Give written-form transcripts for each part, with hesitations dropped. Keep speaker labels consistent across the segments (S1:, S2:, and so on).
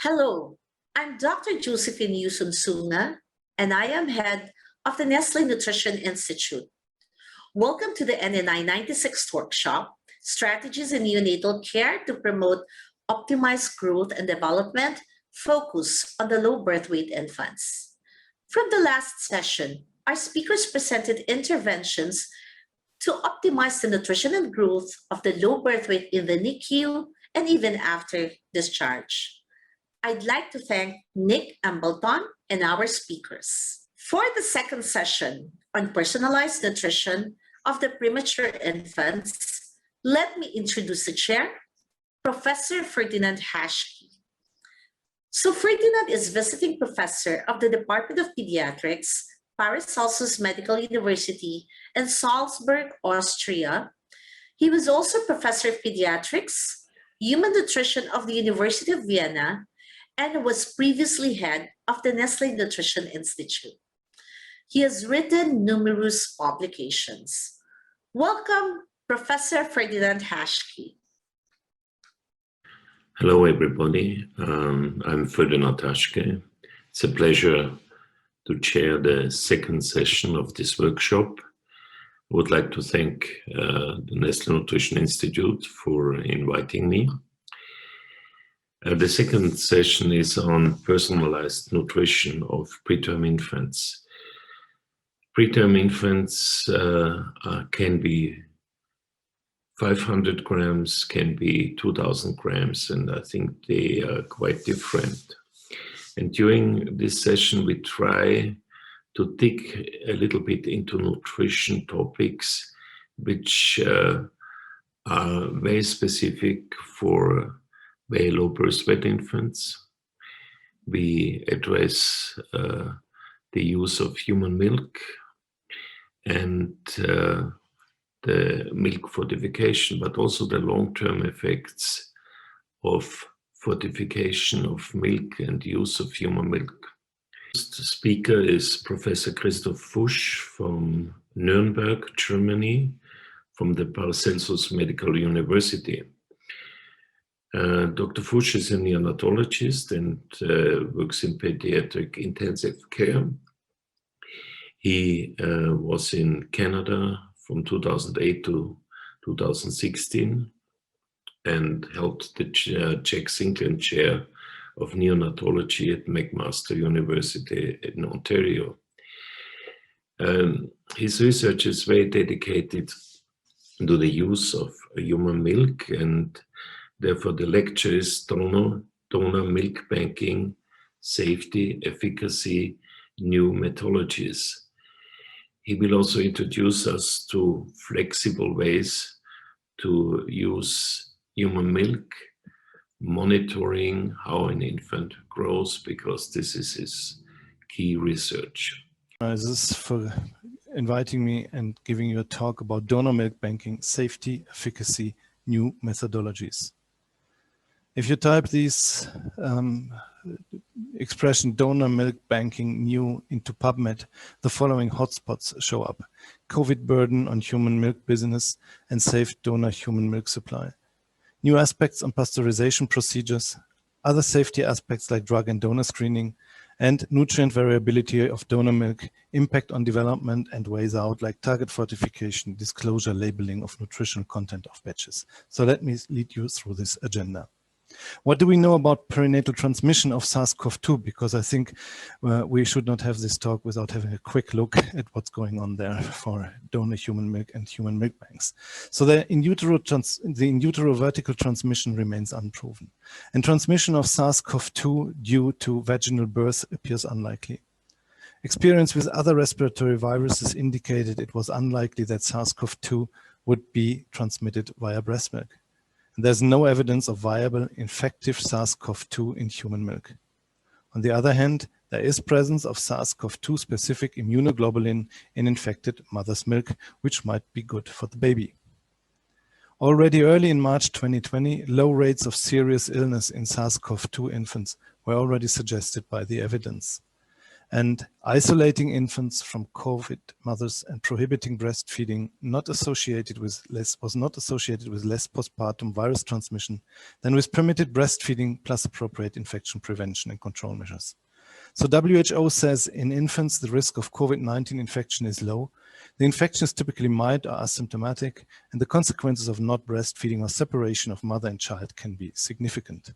S1: Hello, I'm Dr. Josephine Yusun Sunga, and I am head of the Nestle Nutrition Institute. Welcome to the NNI96 workshop, Strategies in Neonatal Care to Promote Optimized Growth and Development, focus on the low birth weight infants. From the last session, our speakers presented interventions to optimize the nutrition and growth of the low birth weight in the NICU and even after discharge. I'd like to thank Nick Embleton and our speakers. For the second session on personalized nutrition of the premature infants, let me introduce the chair, Professor Ferdinand Hashkey. So Ferdinand is visiting professor of the Department of Pediatrics, Paracelsus Medical University in Salzburg, Austria. He was also professor of pediatrics, human nutrition of the University of Vienna, and was previously head of the Nestle Nutrition Institute. He has written numerous publications. Welcome, Professor Ferdinand Hashkey.
S2: Hello, everybody. I'm Ferdinand Hashkey. It's a pleasure to chair the second session of this workshop. I would like to thank the Nestle Nutrition Institute for inviting me. The second session is on personalized nutrition of preterm infants. Preterm infants can be 500 grams, can be 2000 grams, and I think they are quite different. And during this session, we try to dig a little bit into nutrition topics, which are very specific for very low birth weight infants. We address the use of human milk and the milk fortification, but also the long-term effects of fortification of milk and use of human milk. The speaker is Professor Christoph Fuchs from Nuremberg, Germany, from the Paracelsus Medical University. Dr. Fuchs is a neonatologist and works in pediatric intensive care. He was in Canada from 2008 to 2016 and held the Czech-England Chair of Neonatology at McMaster University in Ontario. His research is very dedicated to the use of human milk, and therefore the lecture is donor milk banking, safety, efficacy, new methodologies. He will also introduce us to flexible ways to use human milk, monitoring how an infant grows, because this is his key research.
S3: This is for inviting me and giving you a talk about donor milk banking, safety, efficacy, new methodologies. If you type these expression donor milk banking new into PubMed, the following hotspots show up: COVID burden on human milk business and safe donor human milk supply. New aspects on pasteurization procedures, other safety aspects like drug and donor screening, and nutrient variability of donor milk, impact on development and ways out like target fortification, disclosure, labeling of nutritional content of batches. So let me lead you through this agenda. What do we know about perinatal transmission of SARS-CoV-2? Because I think we should not have this talk without having a quick look at what's going on there for donor human milk and human milk banks. So the in utero vertical transmission remains unproven. And transmission of SARS-CoV-2 due to vaginal birth appears unlikely. Experience with other respiratory viruses indicated it was unlikely that SARS-CoV-2 would be transmitted via breast milk. There's no evidence of viable infective SARS-CoV-2 in human milk. On the other hand, there is presence of SARS-CoV-2 specific immunoglobulin in infected mother's milk, which might be good for the baby. Already early in March 2020, low rates of serious illness in SARS-CoV-2 infants were already suggested by the evidence. and isolating infants from COVID mothers and prohibiting breastfeeding was not associated with less postpartum virus transmission than with permitted breastfeeding plus appropriate infection prevention and control measures. So WHO says in infants, the risk of COVID-19 infection is low. The infection is typically mild or asymptomatic, and the consequences of not breastfeeding or separation of mother and child can be significant.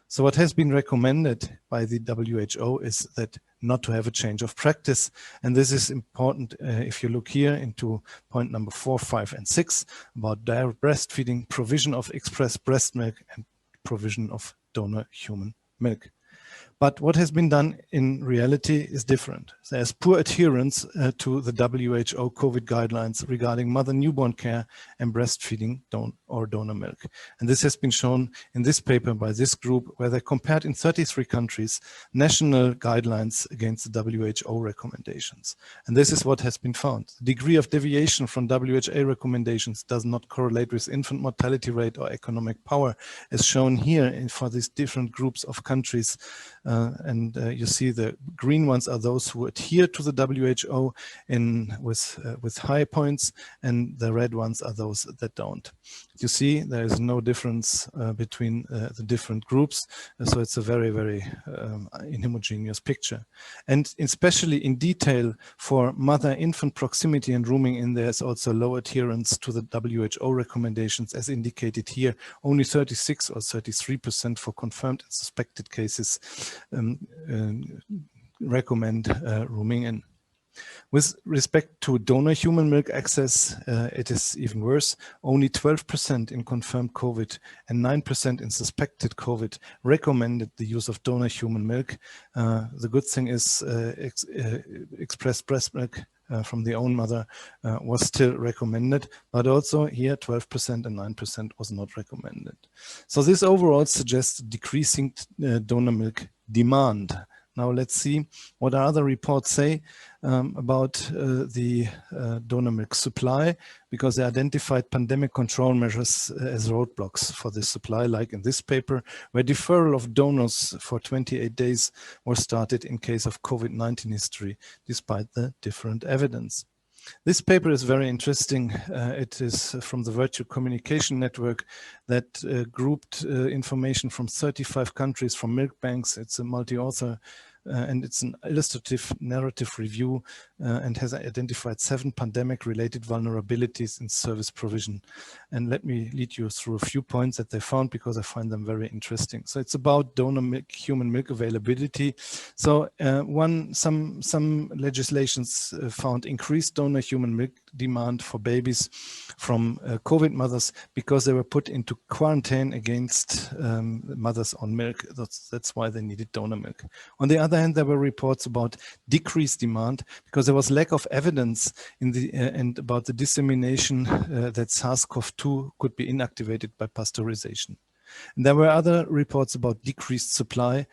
S3: So what has been recommended by the WHO is that not to have a change of practice. And this is important if you look here into point number 4, 5, and 6 about direct breastfeeding, provision of express breast milk, and provision of donor human milk. But what has been done in reality is different. There's poor adherence to the WHO COVID guidelines regarding mother-newborn care and breastfeeding or donor milk. And this has been shown in this paper by this group, where they compared in 33 countries national guidelines against the WHO recommendations. And this is what has been found. The degree of deviation from WHO recommendations does not correlate with infant mortality rate or economic power, as shown here for these different groups of countries. You see the green ones are those who adhere to the WHO with high points, and the red ones are those that don't. You see there is no difference between the different groups, so it's a very, very inhomogeneous picture. And especially in detail for mother-infant proximity and rooming in, there's also low adherence to the WHO recommendations as indicated here. Only 36 or 33% for confirmed and suspected cases recommend rooming in. With respect to donor human milk access, it is even worse. Only 12% in confirmed COVID and 9% in suspected COVID recommended the use of donor human milk. The good thing is expressed breast milk from the own mother was still recommended, but also here 12% and 9% was not recommended. So this overall suggests decreasing donor milk demand. Now let's see what other reports say about the donor milk supply, because they identified pandemic control measures as roadblocks for this supply, like in this paper, where deferral of donors for 28 days was started in case of COVID-19 history, despite the different evidence. This paper is very interesting. It is from the Virtual Communication Network that grouped information from 35 countries from milk banks. It's a multi-author and it's an illustrative narrative review and has identified 7 pandemic-related vulnerabilities in service provision. And let me lead you through a few points that they found, because I find them very interesting. So it's about donor milk, human milk availability. So some legislations found increased donor human milk demand for babies from COVID mothers because they were put into quarantine against mothers on milk. That's why they needed donor milk. On the other hand, there were reports about decreased demand because there was lack of evidence in the and about the dissemination that SARS-CoV-2 could be inactivated by pasteurization. And there were other reports about decreased supply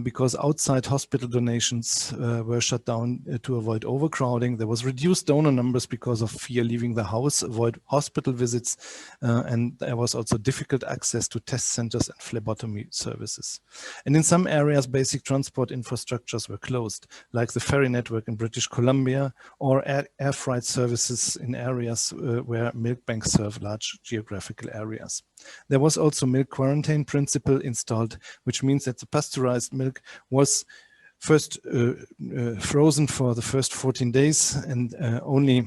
S3: because outside hospital donations were shut down to avoid overcrowding. There was reduced donor numbers because of fear leaving the house, avoid hospital visits, and there was also difficult access to test centers and phlebotomy services. And in some areas, basic transport infrastructures were closed, like the ferry network in British Columbia or air freight services in areas where milk banks serve large geographical areas. There was also milk quarantine principle installed, which means that the pasteurized milk was first frozen for the first 14 days and only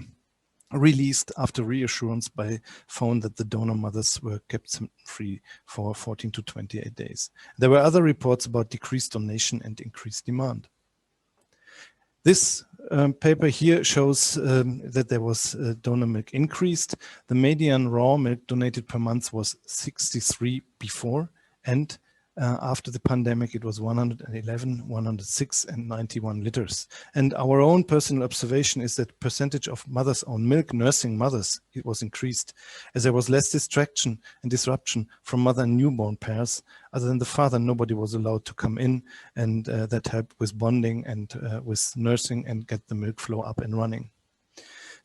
S3: released after reassurance by phone that the donor mothers were kept symptom-free for 14 to 28 days. There were other reports about decreased donation and increased demand. This paper here shows that there was donor milk increased. The median raw milk donated per month was 63 before, and after the pandemic, it was 111, 106, and 91 liters. And our own personal observation is that percentage of mothers on milk, nursing mothers, it was increased as there was less distraction and disruption from mother and newborn pairs. Other than the father, nobody was allowed to come in, and that helped with bonding and with nursing and get the milk flow up and running.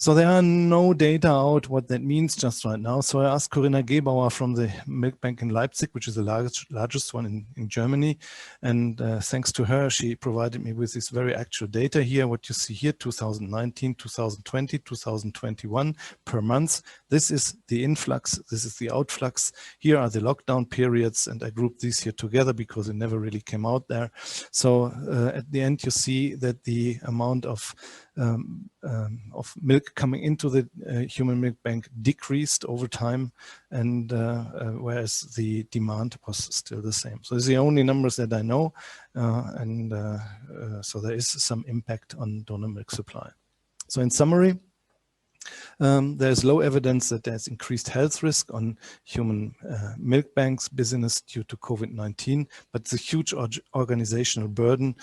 S3: So there are no data out what that means just right now. So I asked Corinna Gebauer from the Milk Bank in Leipzig, which is the largest one in Germany. And thanks to her, she provided me with this very actual data here. What you see here, 2019, 2020, 2021 per month. This is the influx, this is the outflux. Here are the lockdown periods, and I grouped these here together because it never really came out there. So at the end, you see that the amount of milk coming into the human milk bank decreased over time, and whereas the demand was still the same. So it's the only numbers that I know, so there is some impact on donor milk supply. So in summary, there's low evidence that there's increased health risk on human milk banks business due to COVID-19, but it's a huge organizational burden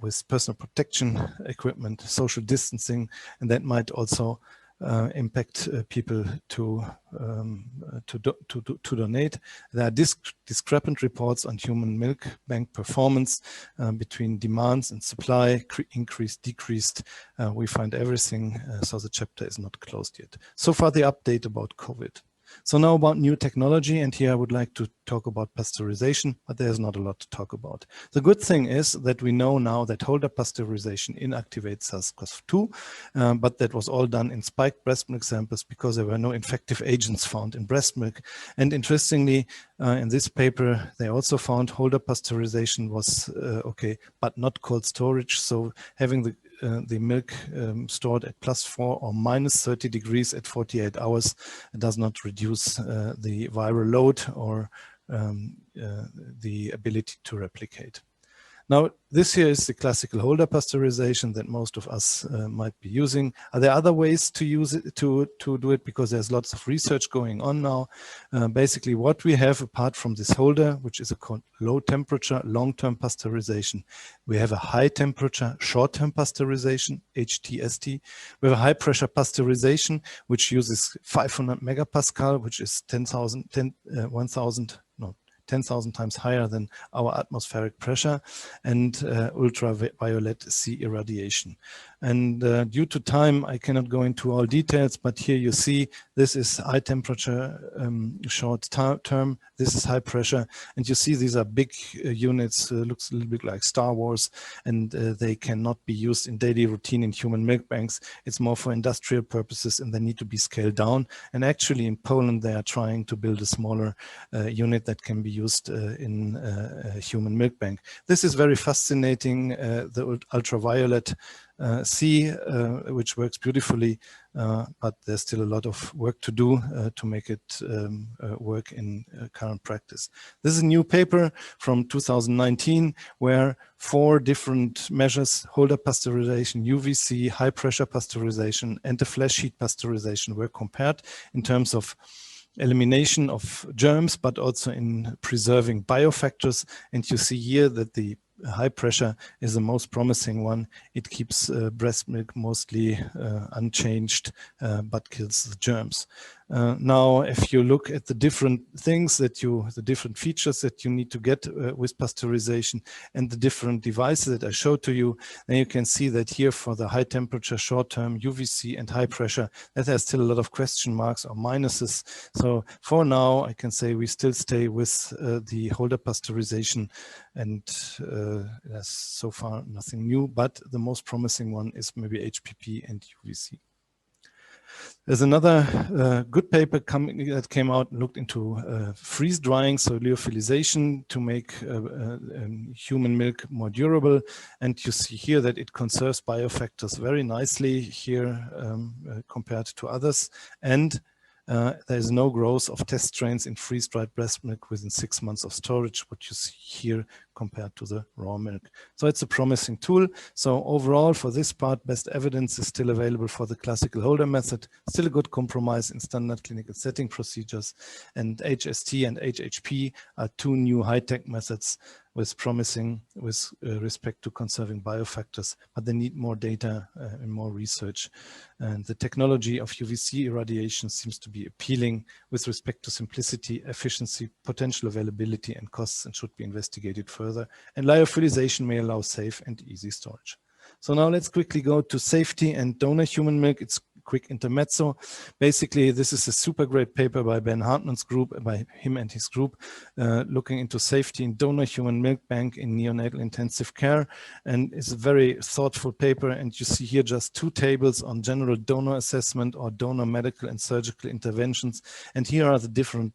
S3: with personal protection equipment, social distancing, and that might also impact people to donate. There are discrepant reports on human milk bank performance between demands and supply, increased, decreased. We find everything, so the chapter is not closed yet. So far, the update about COVID. So now about new technology, and here I would like to talk about pasteurization, but there's not a lot to talk about. The good thing is that we know now that Holder pasteurization inactivates SARS-CoV-2, but that was all done in spiked breast milk samples because there were no infective agents found in breast milk. And interestingly, in this paper, they also found Holder pasteurization was okay, but not cold storage. So having the milk stored at +4 or -30 degrees at 48 hours does not reduce the viral load or the ability to replicate. Now, this here is the classical Holder pasteurization that most of us might be using. Are there other ways to use it, to do it? Because there's lots of research going on now. Basically, what we have apart from this Holder, which is a low temperature, long-term pasteurization, we have a high temperature, short-term pasteurization, HTST. We have a high pressure pasteurization, which uses 500 megapascal, which is 10,000 times higher than our atmospheric pressure, and ultraviolet C irradiation. And due to time, I cannot go into all details, but here you see this is high temperature, short term, this is high pressure, and you see these are big units, looks a little bit like Star Wars, and they cannot be used in daily routine in human milk banks. It's more for industrial purposes, and they need to be scaled down. And actually in Poland, they are trying to build a smaller unit that can be used in a human milk bank. This is very fascinating, the ultraviolet C, which works beautifully, but there's still a lot of work to do to make it work in current practice. This is a new paper from 2019 where 4 different measures, Holder pasteurization, UVC, high pressure pasteurization, and the flash heat pasteurization were compared in terms of elimination of germs, but also in preserving biofactors. And you see here that the high pressure is the most promising one. It keeps breast milk mostly unchanged, but kills the germs. Now, if you look at the different things the different features that you need to get with pasteurization and the different devices that I showed to you, then you can see that here for the high temperature, short term, UVC and high pressure, that there's still a lot of question marks or minuses. So for now, I can say we still stay with the Holder pasteurization, and there's so far nothing new, but the most promising one is maybe HPP and UVC. There's another good paper that came out and looked into freeze drying, so lyophilization to make human milk more durable. And you see here that it conserves biofactors very nicely here compared to others. And there is no growth of test strains in freeze-dried breast milk within 6 months of storage, what you see here compared to the raw milk. So it's a promising tool. So overall, for this part, best evidence is still available for the classical Holder method, still a good compromise in standard clinical setting procedures. And HST and HHP are 2 new high-tech methods with promising with respect to conserving biofactors, but they need more data and more research. And the technology of UVC irradiation seems to be appealing with respect to simplicity, efficiency, potential availability, and costs, and should be investigated further. And lyophilization may allow safe and easy storage. So now let's quickly go to safety and donor human milk. It's quick intermezzo. Basically, this is a super great paper by Ben Hartman's group, by him and his group, looking into safety in donor human milk bank in neonatal intensive care. And it's a very thoughtful paper. And you see here just 2 tables on general donor assessment or donor medical and surgical interventions. And here are the different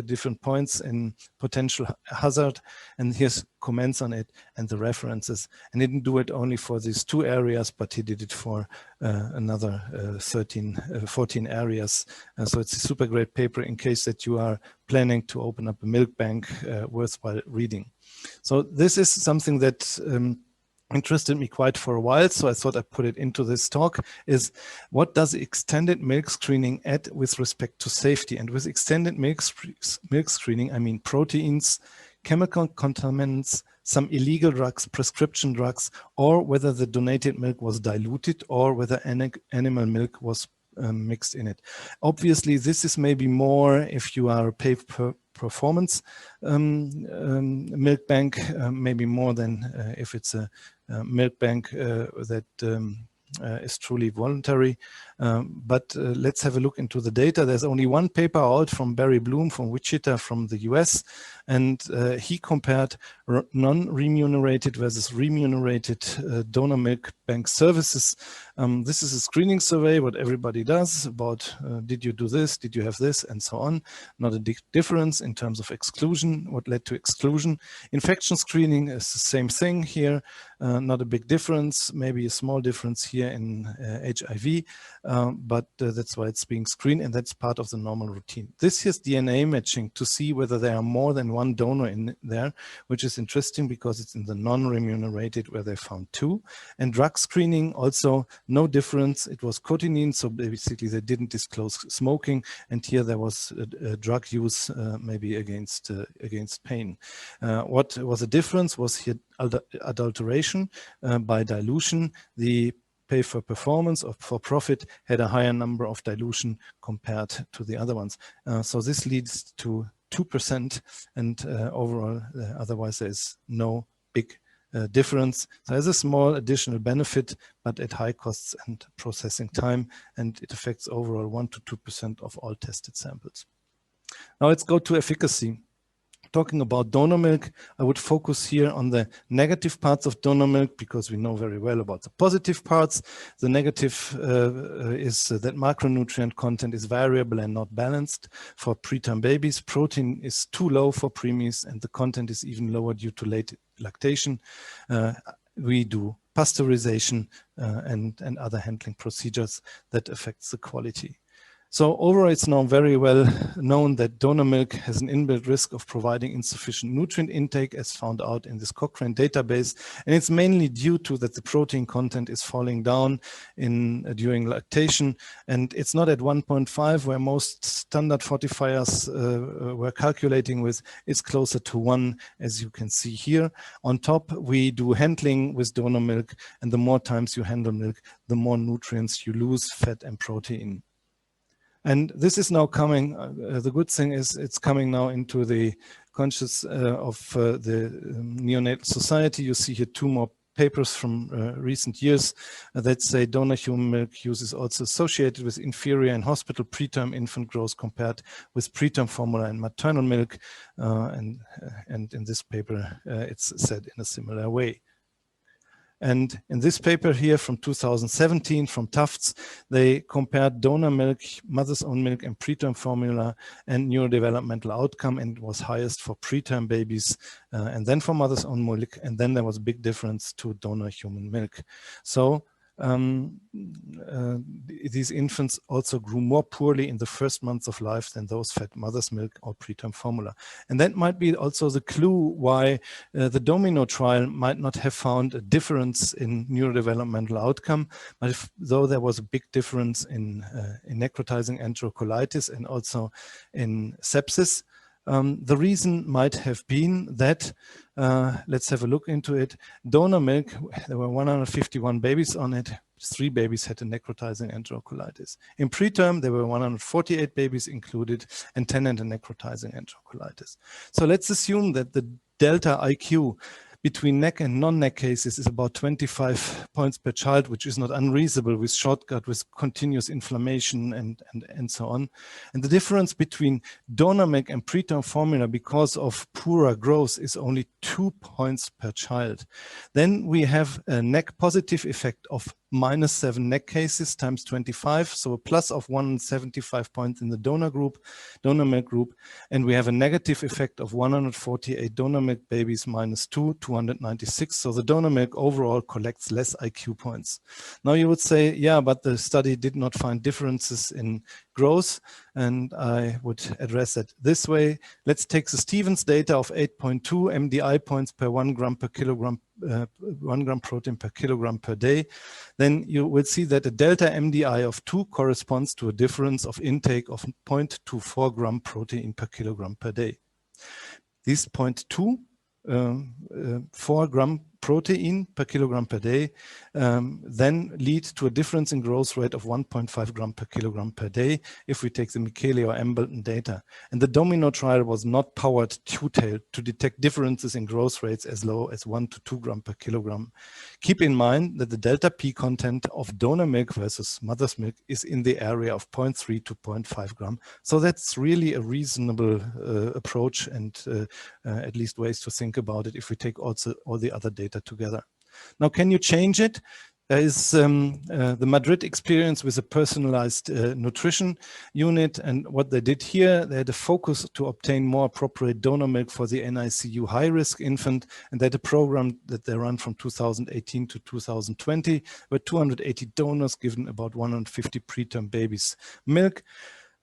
S3: different points in potential hazard, and here's comments on it and the references. And he didn't do it only for these 2 areas, but he did it for another 14 areas. So it's a super great paper in case that you are planning to open up a milk bank, worthwhile reading. So this is something that interested me quite for a while, so I thought I'd put it into this talk, is what does extended milk screening add with respect to safety? And with extended milk screening, I mean proteins, chemical contaminants, some illegal drugs, prescription drugs, or whether the donated milk was diluted or whether animal milk was mixed in it. Obviously, this is maybe more if you are a pay-per-performance milk bank, maybe more than if it's a milk bank that is truly voluntary. But let's have a look into the data. There's only one paper out from Barry Bloom from Wichita from the US, and he compared non-remunerated versus remunerated donor milk bank services. This is a screening survey, what everybody does about did you do this, did you have this, and so on. Not a big difference in terms of exclusion, what led to exclusion. Infection screening is the same thing here, not a big difference, maybe a small difference here in HIV, but that's why it's being screened, and that's part of the normal routine. This is DNA matching to see whether there are more than one donor in there, which is interesting because it's in the non-remunerated where they found 2. And drug screening also no difference. It was cotinine, so basically they didn't disclose smoking, and here there was drug use maybe against pain. What was a difference was here adulteration by dilution. The pay for performance or for profit had a higher number of dilution compared to the other ones. So this leads to 2%, and overall, otherwise there's no big difference. So there's a small additional benefit, but at high costs and processing time, and it affects overall 1 to 2% of all tested samples. Now let's go to efficacy. Talking about donor milk, I would focus here on the negative parts of donor milk because we know very well about the positive parts. The negative is that macronutrient content is variable and not balanced for preterm babies. Protein is too low for preemies, and the content is even lower due to late lactation. We do pasteurization and other handling procedures that affects the quality. So overall, it's now very well known that donor milk has an inbuilt risk of providing insufficient nutrient intake as found out in this Cochrane database. And it's mainly due to that the protein content is falling down during lactation. And it's not at 1.5 where most standard fortifiers were calculating with. It's closer to 1, as you can see here. On top, we do handling with donor milk. And the more times you handle milk, the more nutrients you lose, fat and protein. And this is now coming, the good thing is it's coming now into the conscious of the neonatal society. You see here 2 more papers from recent years that say donor human milk use is also associated with inferior in hospital preterm infant growth compared with preterm formula and maternal milk. And in this paper, it's said in a similar way. And in this paper here from 2017 from Tufts, they compared donor milk, mother's own milk, and preterm formula and neurodevelopmental outcome, and it was highest for preterm babies and then for mother's own milk, and then there was a big difference to donor human milk. So these infants also grew more poorly in the first months of life than those fed mother's milk or preterm formula. And that might be also the clue why the Domino trial might not have found a difference in neurodevelopmental outcome, but though there was a big difference in necrotizing enterocolitis and also in sepsis. The reason might have been that, let's have a look into it, donor milk, there were 151 babies on it, 3 babies had a necrotizing enterocolitis. In preterm, there were 148 babies included and 10 had a necrotizing enterocolitis. So let's assume that the delta IQ between neck and non-neck cases is about 25 points per child, which is not unreasonable with shortcut, with continuous inflammation and so on. And the difference between donor milk and preterm formula because of poorer growth is only 2 points per child. Then we have a neck positive effect of -7 neck cases times 25, so a plus of 175 points in the donor milk group, and we have a negative effect of 148 donor milk babies -2, 296. So the donor milk overall collects less IQ points. Now you would say, yeah, but the study did not find differences in growth, and I would address that this way. Let's take the Stevens data of 8.2 MDI points per 1 gram per kilogram, 1 gram protein per kilogram per day. Then you will see that a delta MDI of 2 corresponds to a difference of intake of 0.24 gram protein per kilogram per day. This 0.24 gram protein per kilogram per day then lead to a difference in growth rate of 1.5 gram per kilogram per day if we take the Michele or Embleton data. And the Domino trial was not powered two-tailed to detect differences in growth rates as low as 1 to 2 gram per kilogram. Keep in mind that the delta P content of donor milk versus mother's milk is in the area of 0.3 to 0.5 gram. So that's really a reasonable approach, and at least ways to think about it if we take also all the other data together. Now, can you change it? There is the Madrid experience with a personalized nutrition unit, and what they did here, they had a focus to obtain more appropriate donor milk for the NICU high-risk infant, and they had a program that they run from 2018 to 2020, where 280 donors given about 150 preterm babies milk.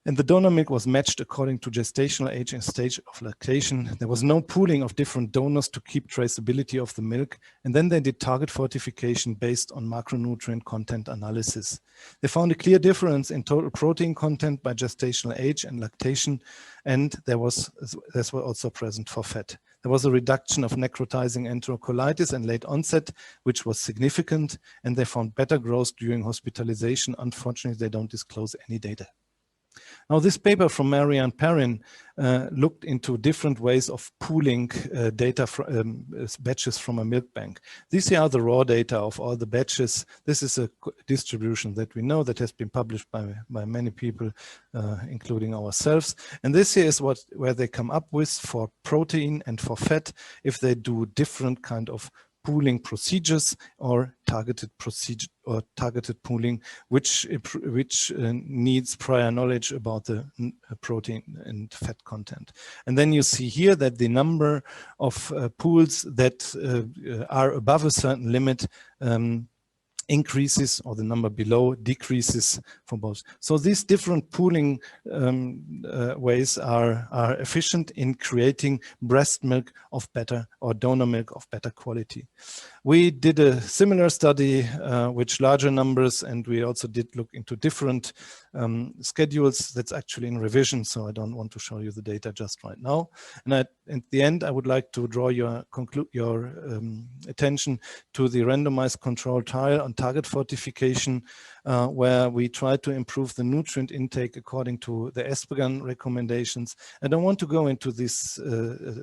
S3: And the donor milk was matched according to gestational age and stage of lactation. There was no pooling of different donors to keep traceability of the milk. And then they did target fortification based on macronutrient content analysis. They found a clear difference in total protein content by gestational age and lactation. And this were also present for fat. There was a reduction of necrotizing enterocolitis and late onset, which was significant. And they found better growth during hospitalization. Unfortunately, they don't disclose any data. Now, this paper from Marianne Perrin looked into different ways of pooling data from batches from a milk bank. These are the raw data of all the batches. This is a distribution that we know that has been published by many people, including ourselves. And this here is where they come up with for protein and for fat if they do different kind of pooling procedures or targeted procedure or targeted pooling, which needs prior knowledge about the protein and fat content. And then you see here that the number of pools that are above a certain limit increases, or the number below decreases for both. So these different pooling ways are efficient in creating breast milk of better, or donor milk of better quality. We did a similar study with larger numbers, and we also did look into different schedules. That's actually in revision, so I don't want to show you the data just right now. And at the end, I would like to draw your attention to the randomized control trial on target fortification, where we try to improve the nutrient intake according to the Espegan recommendations. I don't want to go into this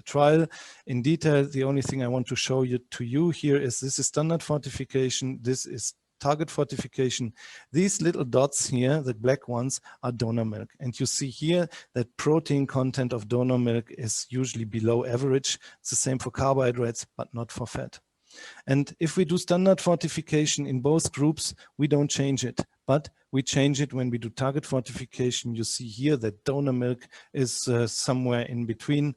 S3: trial in detail. The only thing I want to show you here is this is standard fortification. This is target fortification. These little dots here, the black ones, are donor milk. And you see here that protein content of donor milk is usually below average. It's the same for carbohydrates, but not for fat. And if we do standard fortification in both groups, we don't change it, but we change it when we do target fortification. You see here that donor milk is somewhere in between,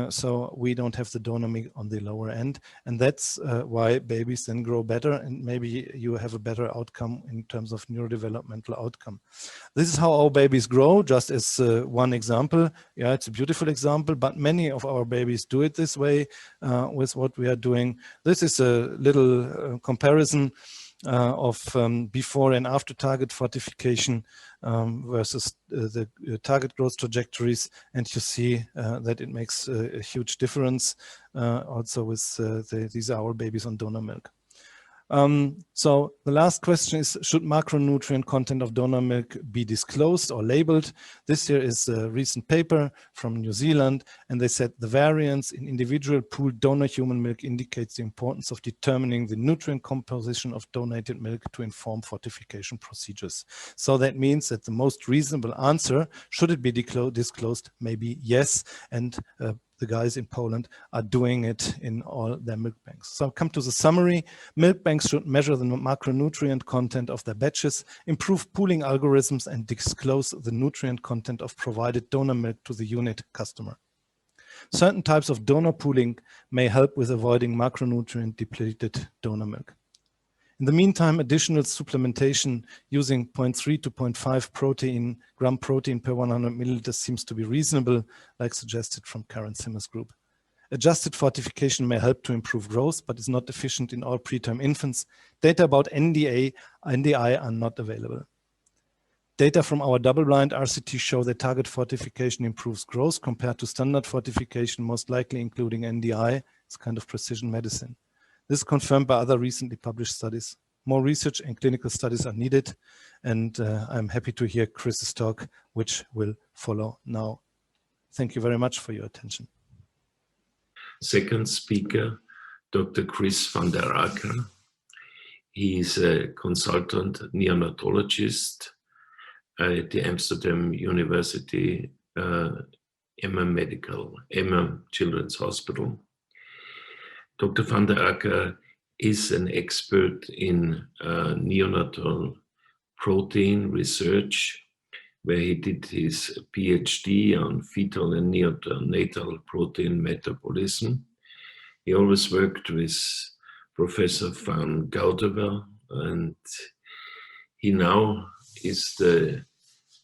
S3: so we don't have the donor milk on the lower end, and that's why babies then grow better, and maybe you have a better outcome in terms of neurodevelopmental outcome. This is how our babies grow, just as one example. Yeah, it's a beautiful example, but many of our babies do it this way with what we are doing. This is a little comparison of before and after target fortification versus the target growth trajectories, and you see that it makes a huge difference also with these are our babies on donor milk. So the last question is, should macronutrient content of donor milk be disclosed or labeled? This here is a recent paper from New Zealand, and they said the variance in individual pooled donor human milk indicates the importance of determining the nutrient composition of donated milk to inform fortification procedures. So that means that the most reasonable answer, should it be disclosed, may be yes, and the guys in Poland are doing it in all their milk banks. So come to the summary. Milk banks should measure the macronutrient content of their batches, improve pooling algorithms, and disclose the nutrient content of provided donor milk to the unit customer. Certain types of donor pooling may help with avoiding macronutrient depleted donor milk. In the meantime, additional supplementation using 0.3 to 0.5 gram protein per 100 milliliters seems to be reasonable, like suggested from Karen Zimmer's group. Adjusted fortification may help to improve growth, but is not efficient in all preterm infants. Data about NDI are not available. Data from our double-blind RCT show that target fortification improves growth compared to standard fortification, most likely including NDI. It's kind of precision medicine. This is confirmed by other recently published studies. More research and clinical studies are needed, and I'm happy to hear Chris's talk, which will follow now. Thank you very much for your attention.
S2: Second speaker, Dr. Chris van der Acker. He is a consultant neonatologist at the Amsterdam University Emma Children's Hospital. Dr. van der Acker is an expert in neonatal protein research, where he did his PhD on fetal and neonatal protein metabolism. He always worked with Professor van Goudewer, and he now is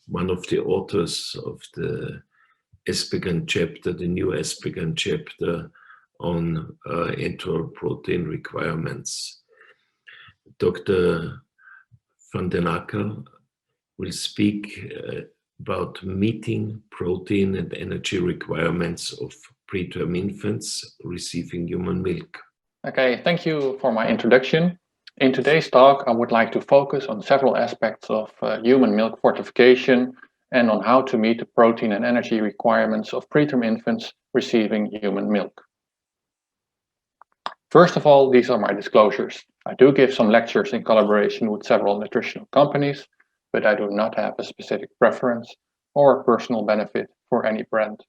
S2: one of the authors of the Espergen chapter, the new Espergen chapter on enteral protein requirements. Dr. van den Acker will speak about meeting protein and energy requirements of preterm infants receiving human milk.
S4: Okay, thank you for my introduction. In today's talk, I would like to focus on several aspects of human milk fortification and on how to meet the protein and energy requirements of preterm infants receiving human milk. First of all, these are my disclosures. I do give some lectures in collaboration with several nutritional companies, but I do not have a specific preference or personal benefit for any brand.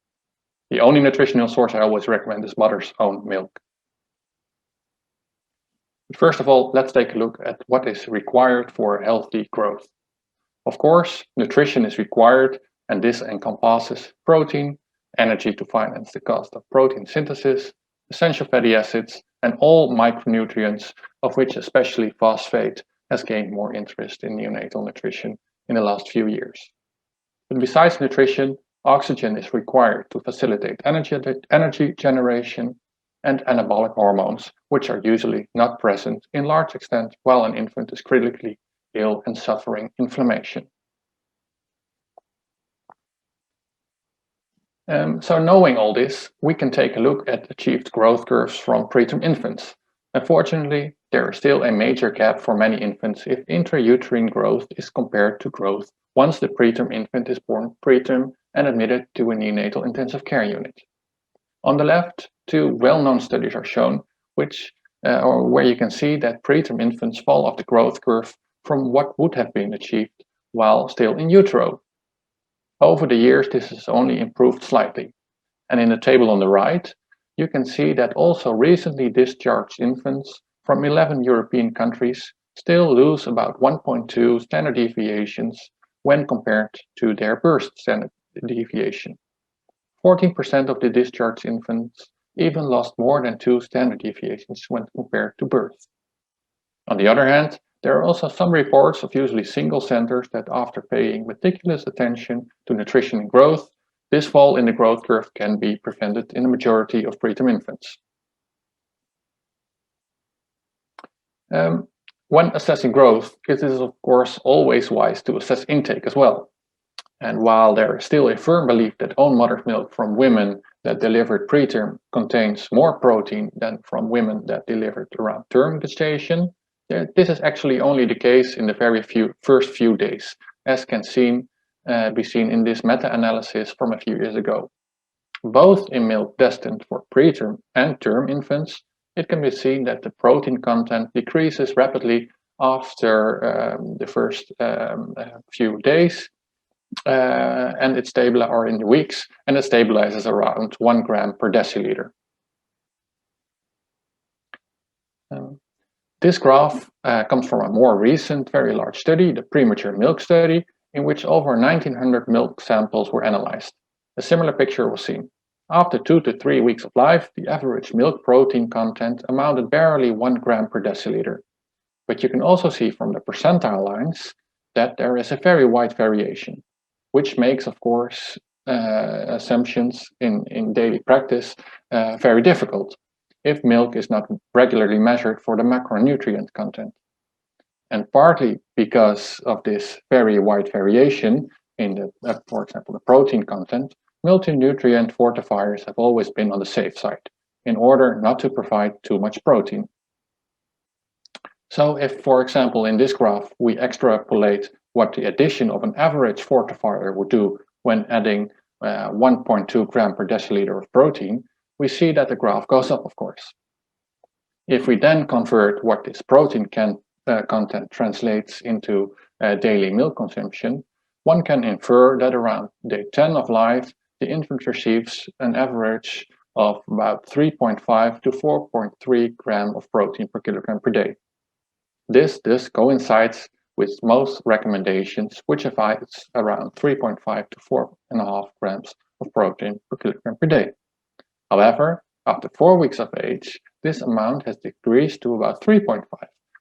S4: The only nutritional source I always recommend is mother's own milk. But first of all, let's take a look at what is required for healthy growth. Of course, nutrition is required, and this encompasses protein, energy to finance the cost of protein synthesis, essential fatty acids, and all micronutrients, of which especially phosphate has gained more interest in neonatal nutrition in the last few years. But besides nutrition, oxygen is required to facilitate energy generation and anabolic hormones, which are usually not present in large extent while an infant is critically ill and suffering inflammation. So knowing all this, we can take a look at achieved growth curves from preterm infants. Unfortunately, there is still a major gap for many infants if intrauterine growth is compared to growth once the preterm infant is born preterm and admitted to a neonatal intensive care unit. On the left, two well-known studies are shown, where you can see that preterm infants fall off the growth curve from what would have been achieved while still in utero. Over the years, this has only improved slightly. And in the table on the right, you can see that also recently discharged infants from 11 European countries still lose about 1.2 standard deviations when compared to their birth standard deviation. 14% of the discharged infants even lost more than 2 standard deviations when compared to birth. On the other hand, there are also some reports of usually single centers that after paying meticulous attention to nutrition and growth, this fall in the growth curve can be prevented in the majority of preterm infants. When assessing growth, it is of course always wise to assess intake as well. And while there is still a firm belief that own mother's milk from women that delivered preterm contains more protein than from women that delivered around term gestation, This is actually only the case in the first few days, as can be seen in this meta-analysis from a few years ago. Both in milk destined for preterm and term infants, it can be seen that the protein content decreases rapidly after the first few days, and it stabilizes, or in the weeks, and it stabilizes around 1 gram per deciliter. This graph comes from a more recent, very large study, the premature milk study, in which over 1900 milk samples were analyzed. A similar picture was seen. After 2 to 3 weeks of life, the average milk protein content amounted barely 1 gram per deciliter. But you can also see from the percentile lines that there is a very wide variation, which makes, of course, assumptions in daily practice very difficult if milk is not regularly measured for the macronutrient content. And partly because of this very wide variation in the, for example, the protein content, multi-nutrient fortifiers have always been on the safe side in order not to provide too much protein. So if, for example, in this graph, we extrapolate what the addition of an average fortifier would do when adding 1.2 gram per deciliter of protein, we see that the graph goes up, of course. If we then convert what this protein content translates into daily milk consumption, one can infer that around day 10 of life, the infant receives an average of about 3.5 to 4.3 gram of protein per kilogram per day. This coincides with most recommendations, which advise around 3.5 to 4.5 grams of protein per kilogram per day. However, after 4 weeks of age, this amount has decreased to about 3.5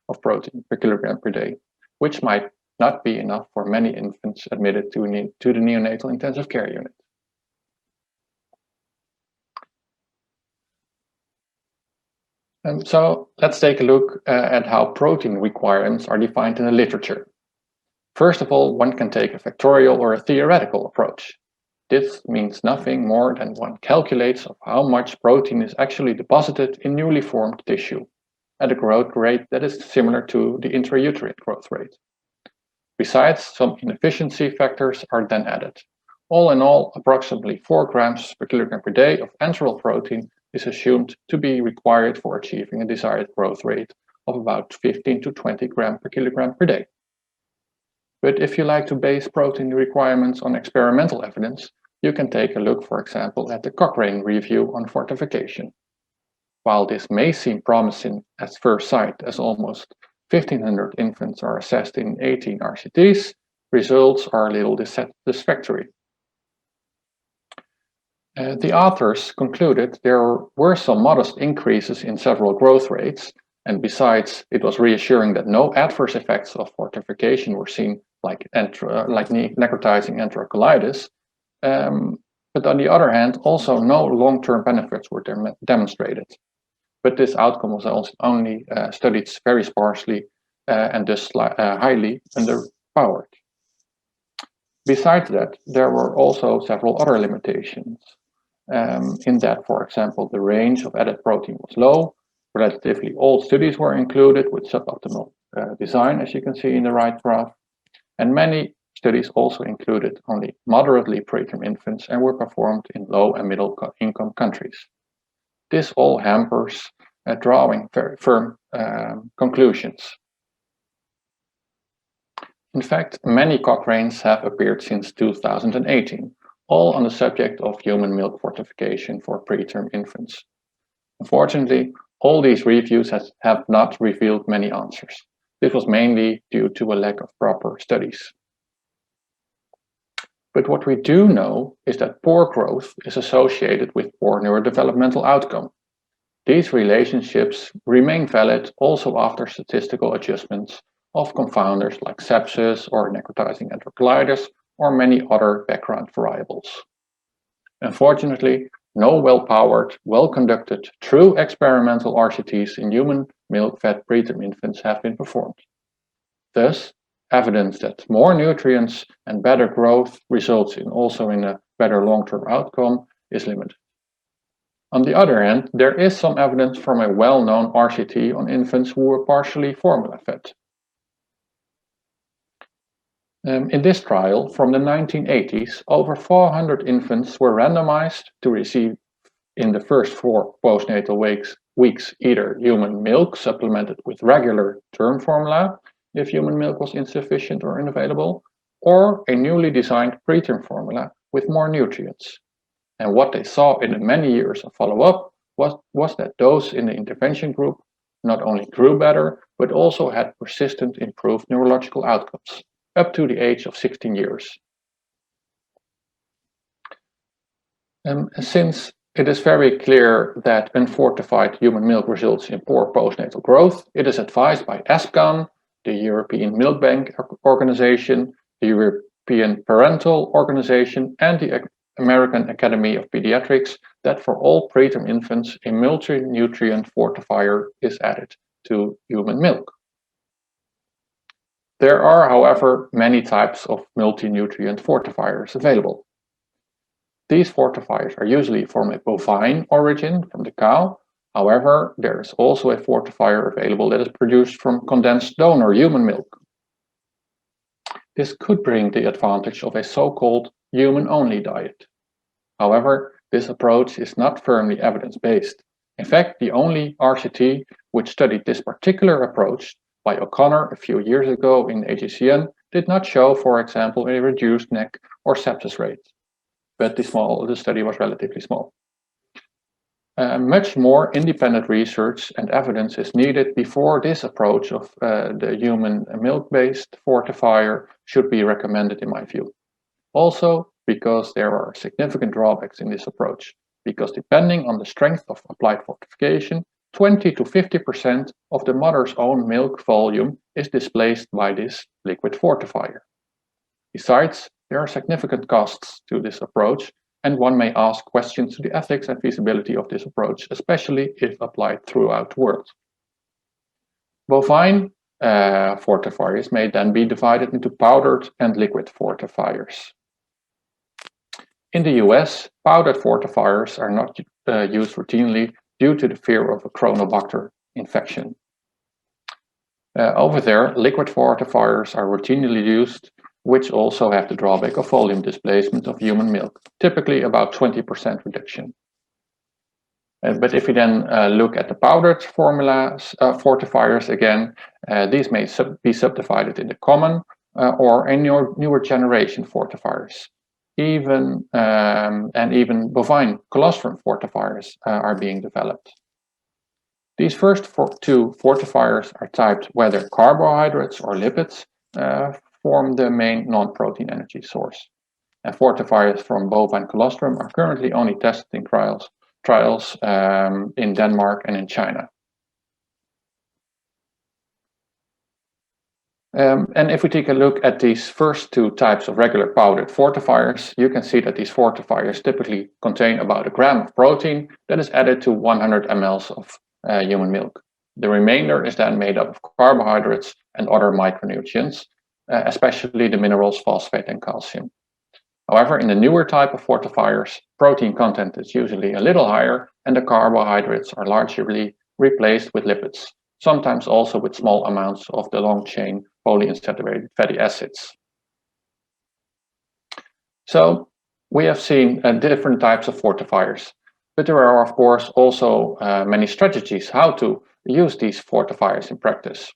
S4: of protein per kilogram per day, which might not be enough for many infants admitted to the neonatal intensive care unit. So let's take a look at how protein requirements are defined in the literature. First of all, one can take a factorial or a theoretical approach. This means nothing more than one calculates of how much protein is actually deposited in newly formed tissue at a growth rate that is similar to the intrauterine growth rate. Besides, some inefficiency factors are then added. All in all, approximately 4 grams per kilogram per day of enteral protein is assumed to be required for achieving a desired growth rate of about 15 to 20 grams per kilogram per day. But if you like to base protein requirements on experimental evidence, you can take a look, for example, at the Cochrane review on fortification. While this may seem promising at first sight, as almost 1,500 infants are assessed in 18 RCTs, results are a little dissatisfactory. The authors concluded there were some modest increases in several growth rates, and besides, it was reassuring that no adverse effects of fortification were seen, like necrotizing enterocolitis. But on the other hand, also no long-term benefits were demonstrated. But this outcome was also only studied very sparsely and thus highly underpowered. Besides that, there were also several other limitations. In that, for example, the range of added protein was low. Relatively old studies were included with suboptimal design, as you can see in the right graph. And many studies also included only moderately preterm infants and were performed in low and middle income countries. This all hampers drawing very firm conclusions. In fact, many Cochranes have appeared since 2018, all on the subject of human milk fortification for preterm infants. Unfortunately, all these reviews have not revealed many answers. This was mainly due to a lack of proper studies. But what we do know is that poor growth is associated with poor neurodevelopmental outcome. These relationships remain valid also after statistical adjustments of confounders like sepsis or necrotizing enterocolitis or many other background variables. Unfortunately, no well-powered, well-conducted, true experimental RCTs in human milk-fed preterm infants have been performed. Thus, evidence that more nutrients and better growth results also in a better long-term outcome is limited. On the other hand, there is some evidence from a well-known RCT on infants who were partially formula-fed. In this trial from the 1980s, over 400 infants were randomized to receive in the first 4 postnatal weeks either human milk supplemented with regular term formula if human milk was insufficient or unavailable, or a newly designed preterm formula with more nutrients. And what they saw in the many years of follow-up was that those in the intervention group not only grew better, but also had persistent improved neurological outcomes up to the age of 16 years. Since it is very clear that unfortified human milk results in poor postnatal growth, it is advised by ESPGHAN, the European Milk Bank Organization, the European Parental Organization, and the American Academy of Pediatrics that for all preterm infants, a multi-nutrient fortifier is added to human milk. There are, however, many types of multi-nutrient fortifiers available. These fortifiers are usually from a bovine origin, from the cow. However, there is also a fortifier available that is produced from condensed donor human milk. This could bring the advantage of a so-called human-only diet. However, this approach is not firmly evidence-based. In fact, the only RCT which studied this particular approach by O'Connor a few years ago in AJCN did not show, for example, a reduced NEC or sepsis rate. But the study was relatively small. Much more independent research and evidence is needed before this approach of the human milk-based fortifier should be recommended in my view. Also, because there are significant drawbacks in this approach, because depending on the strength of applied fortification, 20 to 50% of the mother's own milk volume is displaced by this liquid fortifier. Besides, there are significant costs to this approach, and one may ask questions to the ethics and feasibility of this approach, especially if applied throughout the world. Bovine fortifiers may then be divided into powdered and liquid fortifiers. In the US, powdered fortifiers are not used routinely due to the fear of a Chronobacter infection. Over there, liquid fortifiers are routinely used, which also have the drawback of volume displacement of human milk, typically about 20% reduction. But if we then look at the powdered fortifiers again, these may be subdivided into common or a newer generation fortifiers. Even bovine colostrum fortifiers are being developed. These first 2 fortifiers are typed whether carbohydrates or lipids form the main non-protein energy source. And fortifiers from bovine colostrum are currently only tested in trials in Denmark and in China. And if we take a look at these first 2 types of regular powdered fortifiers, you can see that these fortifiers typically contain about 1 gram of protein that is added to 100 ml of human milk. The remainder is then made up of carbohydrates and other micronutrients, especially the minerals phosphate and calcium. However, in the newer type of fortifiers, protein content is usually a little higher and the carbohydrates are largely replaced with lipids, sometimes also with small amounts of the long-chain polyunsaturated fatty acids. So we have seen different types of fortifiers, but there are of course also many strategies how to use these fortifiers in practice.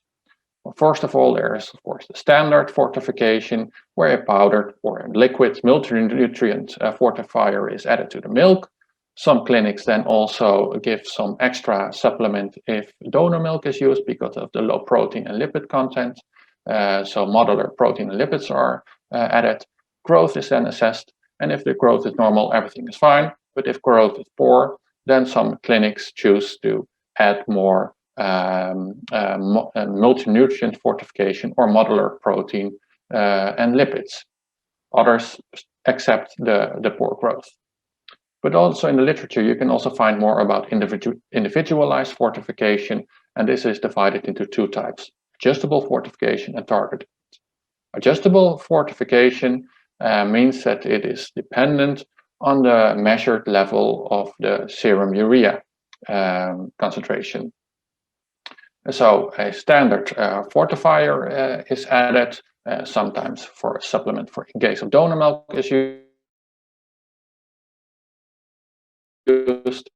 S4: Well, first of all, there is of course the standard fortification where a powdered or a liquid multi-nutrient fortifier is added to the milk. Some clinics then also give some extra supplement if donor milk is used because of the low protein and lipid content. So modular protein and lipids are added. Growth is then assessed, and if the growth is normal, everything is fine. But if growth is poor, then some clinics choose to add more multi-nutrient fortification or modular protein and lipids. Others accept the poor growth. But also in the literature, you can also find more about individualized fortification, and this is divided into 2 types, adjustable fortification and targeted. Adjustable fortification means that it is dependent on the measured level of the serum urea concentration. So a standard fortifier is added, sometimes for a supplement for in case of donor milk is used,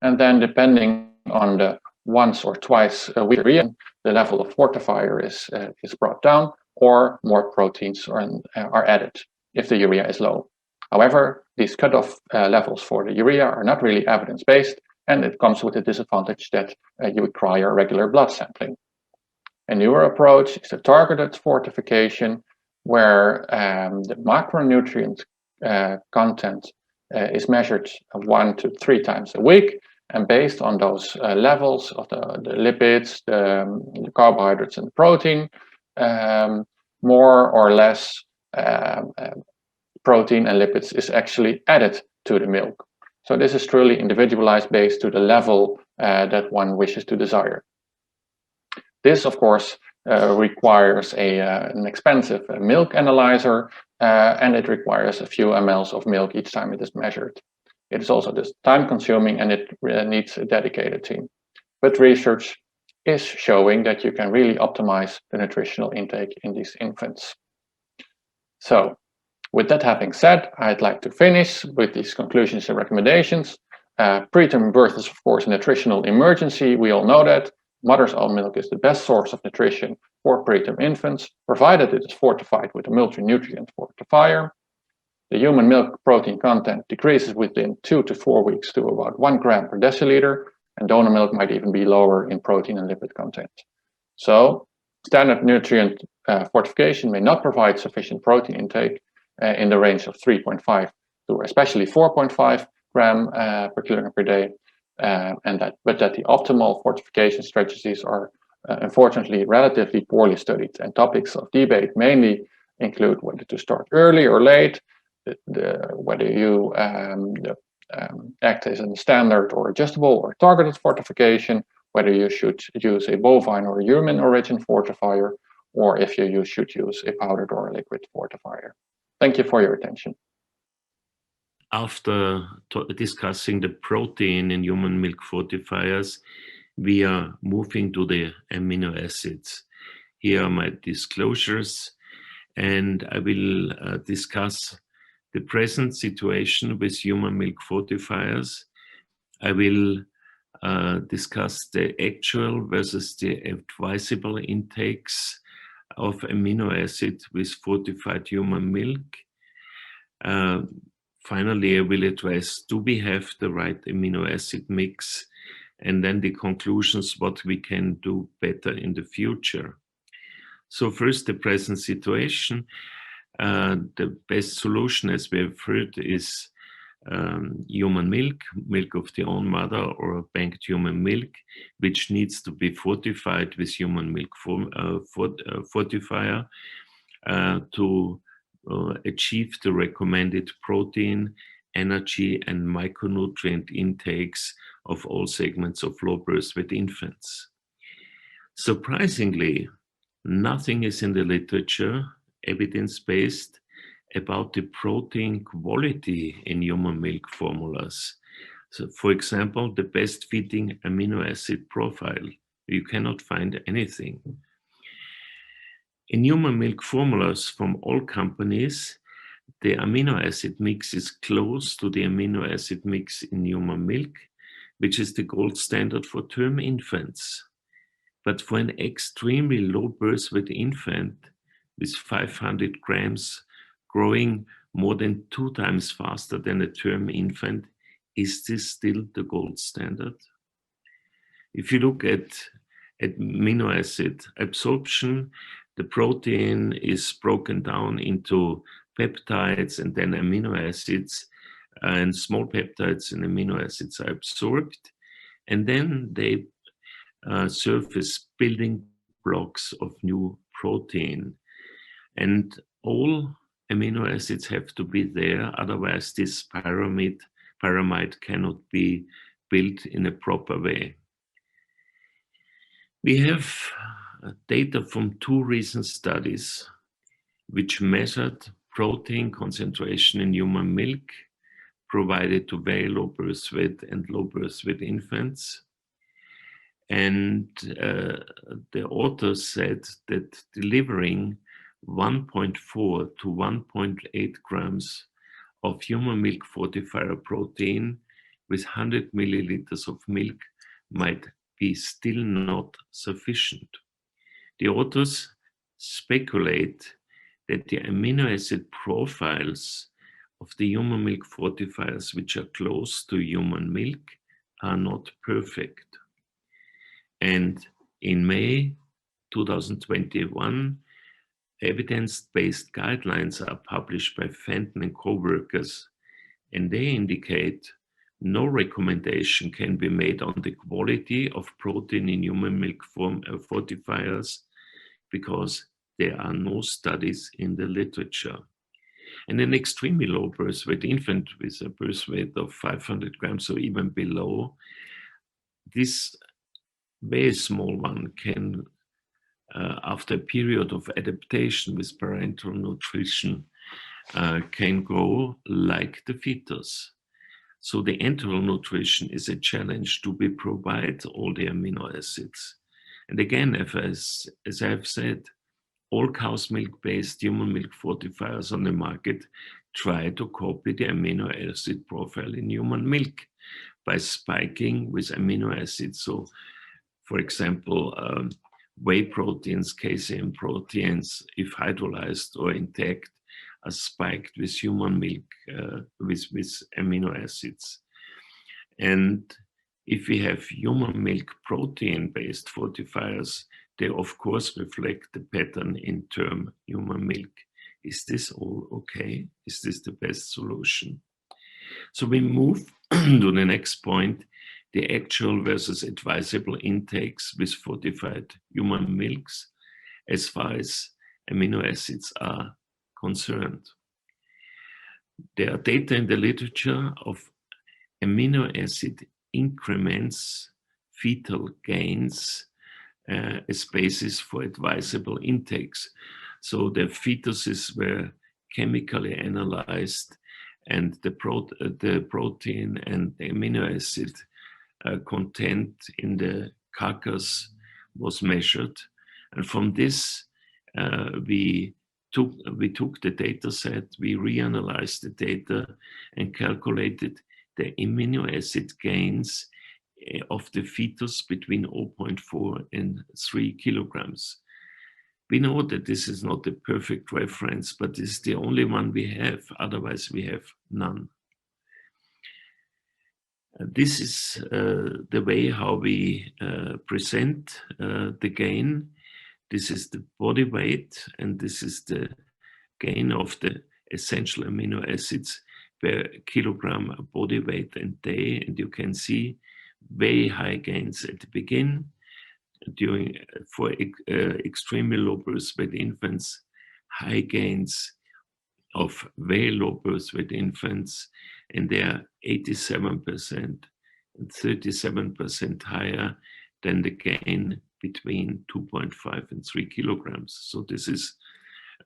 S4: and then depending on the once or twice a week urea, the level of fortifier is brought down, or more proteins are added if the urea is low. However, these cutoff levels for the urea are not really evidence-based, and it comes with the disadvantage that you require regular blood sampling. A newer approach is a targeted fortification, where the macronutrient content is measured 1 to 3 times a week, and based on those levels of the lipids, the carbohydrates, and the protein, more or less protein and lipids is actually added to the milk. So this is truly individualized based to the level that one wishes to desire. This, of course, requires an expensive milk analyzer, and it requires a few mLs of milk each time it is measured. It is also just time-consuming, and it needs a dedicated team. But research is showing that you can really optimize the nutritional intake in these infants. So, with that having said, I'd like to finish with these conclusions and recommendations. Preterm birth is, of course, a nutritional emergency. We all know that. Mother's own milk is the best source of nutrition for preterm infants, provided it is fortified with a multi-nutrient fortifier. The human milk protein content decreases within 2 to 4 weeks to about 1 gram per deciliter, and donor milk might even be lower in protein and lipid content. So, standard nutrient fortification may not provide sufficient protein intake in the range of 3.5 to especially 4.5 gram per kilogram per day, but that the optimal fortification strategies are unfortunately relatively poorly studied, and topics of debate mainly include whether to start early or late, whether you act as a standard or adjustable or targeted fortification, whether you should use a bovine or human origin fortifier, or if you should use a powdered or a liquid fortifier. Thank you for your attention.
S2: After discussing the protein in human milk fortifiers, we are moving to the amino acids. Here are my disclosures, and I will discuss the present situation with human milk fortifiers. I will discuss the actual versus the advisable intakes of amino acid with fortified human milk. Finally, I will address, do we have the right amino acid mix? And then the conclusions, what we can do better in the future. So first, the present situation. The best solution, as we have heard, is human milk, milk of the own mother, or banked human milk, which needs to be fortified with human milk fortifier to achieve the recommended protein, energy, and micronutrient intakes of all segments of low birth weight infants. Surprisingly, nothing is in the literature, evidence-based, about the protein quality in human milk formulas. So, for example, the best fitting amino acid profile. You cannot find anything. In human milk formulas from all companies, the amino acid mix is close to the amino acid mix in human milk, which is the gold standard for term infants. But for an extremely low birth weight infant with 500 grams growing more than 2 times faster than a term infant, is this still the gold standard? If you look at amino acid absorption, the protein is broken down into peptides and then amino acids, and small peptides and amino acids are absorbed, and then they serve as building blocks of new protein. And all amino acids have to be there, otherwise this pyramid cannot be built in a proper way. We have data from 2 recent studies which measured protein concentration in human milk provided to very low birth weight and low birth weight infants. And the authors said that delivering 1.4 to 1.8 grams of human milk fortifier protein with 100 milliliters of milk might be still not sufficient. The authors speculate that the amino acid profiles of the human milk fortifiers, which are close to human milk, are not perfect. And in May 2021, evidence-based guidelines are published by Fenton and co-workers, and they indicate no recommendation can be made on the quality of protein in human milk fortifiers because there are no studies in the literature. And an extremely low birth weight infant with a birth weight of 500 grams or even below, this very small one can, after a period of adaptation with parenteral nutrition, can grow like the fetus. So the enteral nutrition is a challenge to be provide all the amino acids. And again, as I have said, all cow's milk-based human milk fortifiers on the market try to copy the amino acid profile in human milk by spiking with amino acids. So, for example, whey proteins, casein proteins, if hydrolyzed or intact, are spiked with human milk with amino acids. And if we have human milk protein-based fortifiers, they of course reflect the pattern in term human milk. Is this all okay? Is this the best solution? So we move to the next point, the actual versus advisable intakes with fortified human milks as far as amino acids are concerned. There are data in the literature of amino acid increments, fetal gains, as basis for advisable intakes. So the fetuses were chemically analyzed and the protein and the amino acid content in the carcass was measured. And from this, we took the data set, we reanalyzed the data and calculated the amino acid gains of the fetus between 0.4 and 3 kilograms. We know that this is not a perfect reference, but this is the only one we have, otherwise we have none. This is the way how we present the gain. This is the body weight, and this is the gain of the essential amino acids per kilogram body weight and day. And you can see very high gains at the beginning for extremely low birth weight infants, high gains of very low birth weight infants, and they are 87% and 37% higher than the gain between 2.5 and 3 kilograms. So this is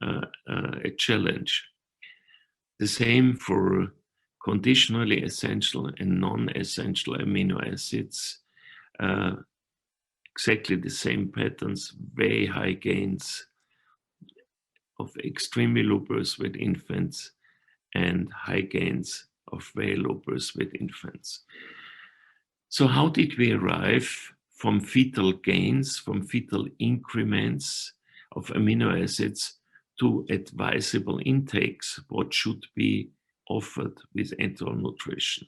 S2: a challenge. The same for conditionally essential and non-essential amino acids. Exactly the same patterns, very high gains of extremely low birth weight infants and high gains of very low birth weight infants. So how did we arrive from fetal gains, from fetal increments of amino acids to advisable intakes? What should be offered with enteral nutrition?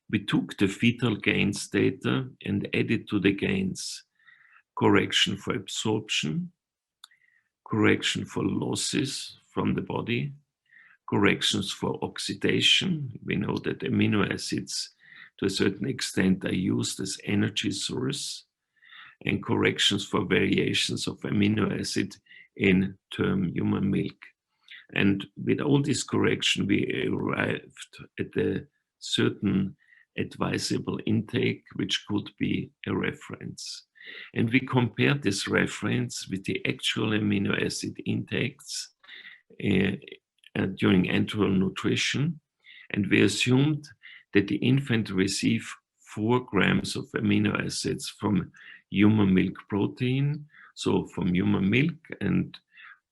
S2: We took the fetal gains data and added to the gains correction for absorption, correction for losses from the body, corrections for oxidation. We know that amino acids to a certain extent are used as energy source, and corrections for variations of amino acid in term human milk. And with all this correction, we arrived at a certain advisable intake, which could be a reference. And we compared this reference with the actual amino acid intakes during enteral nutrition. And we assumed that the infant received 4 grams of amino acids from human milk protein, so from human milk and